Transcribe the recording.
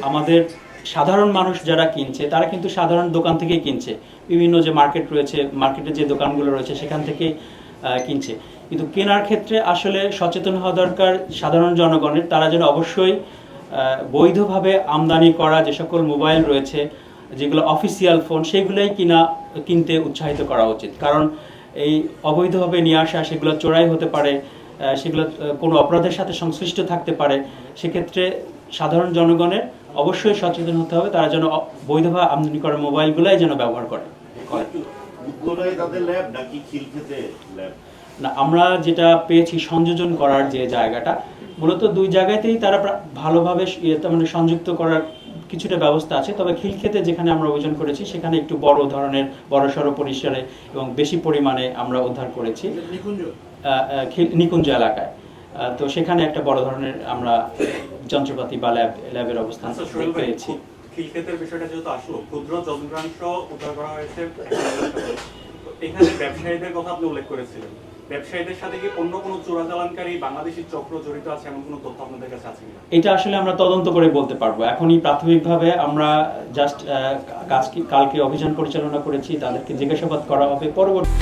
আমাদের সাধারণ মানুষ যারা কিনছে তারা কিন্তু সাধারণ দোকান থেকেই কিনছে, বিভিন্ন যে মার্কেট রয়েছে, মার্কেটে যে দোকানগুলো রয়েছে সেখান থেকেই কিনছে। কিন্তু কেনার ক্ষেত্রে আসলে সচেতন হওয়া দরকার সাধারণ জনগণের। তারা যেন অবশ্যই বৈধভাবে আমদানি করা যে সকল মোবাইল রয়েছে, যেগুলো অফিসিয়াল ফোন, সেগুলোই কিনতে উৎসাহিত করা উচিত। কারণ এই অবৈধভাবে নিয়ে আসা, সেগুলো চোরাই হতে পারে, সেগুলো কোনো অপরাধের সাথে সংশ্লিষ্ট থাকতে পারে। সেক্ষেত্রে সাধারণ জনগণের অবশ্যই সচেতন হতে হবে, তারা যেন বৈধভাবে আমদানি করা মোবাইলগুলাই যেন ব্যবহার করে। না, আমরা যেটা পেয়েছি সংযোজন করার যে জায়গাটা, মূলত দুই জায়গাতেই তারা ভালোভাবে মানে সংযুক্ত করার কিছুটা ব্যবস্থা আছে। তবে খিলক্ষেতে যেখানে আমরা অভিযান করেছি সেখানে একটু বড় ধরনের, বড়সড় পরিসরে এবং বেশি পরিমাণে আমরা উদ্ধার করেছি নিকুঞ্জ এলাকায়। তো সেখানে একটা বড় ধরনের আমরা যন্ত্রপাতি বা ল্যাবের অবস্থান পেয়েছি। খিলক্ষেতের বিষয়টা যেহেতু আসলো, ক্ষুদ্র যন্ত্রাংশ উদ্ধার করা হয়েছে। এখানে ব্যবসায়ীদের কথা আপনি উল্লেখ করেছিলেন, ব্যবসায়ীদের সাথে কি অন্য কোনো চোরাচালানকারী বাংলাদেশি চক্র জড়িত আছে এমন কোনো তথ্য আপনাদের কাছে আছে কিনা? এটা আসলে আমরা তদন্ত করে বলতে পারবো। এখনই প্রাথমিকভাবে আমরা জাস্ট কালকে অভিযান পরিচালনা করেছি, তাদেরকে জিজ্ঞাসাবাদ করা হবে। পরবর্তী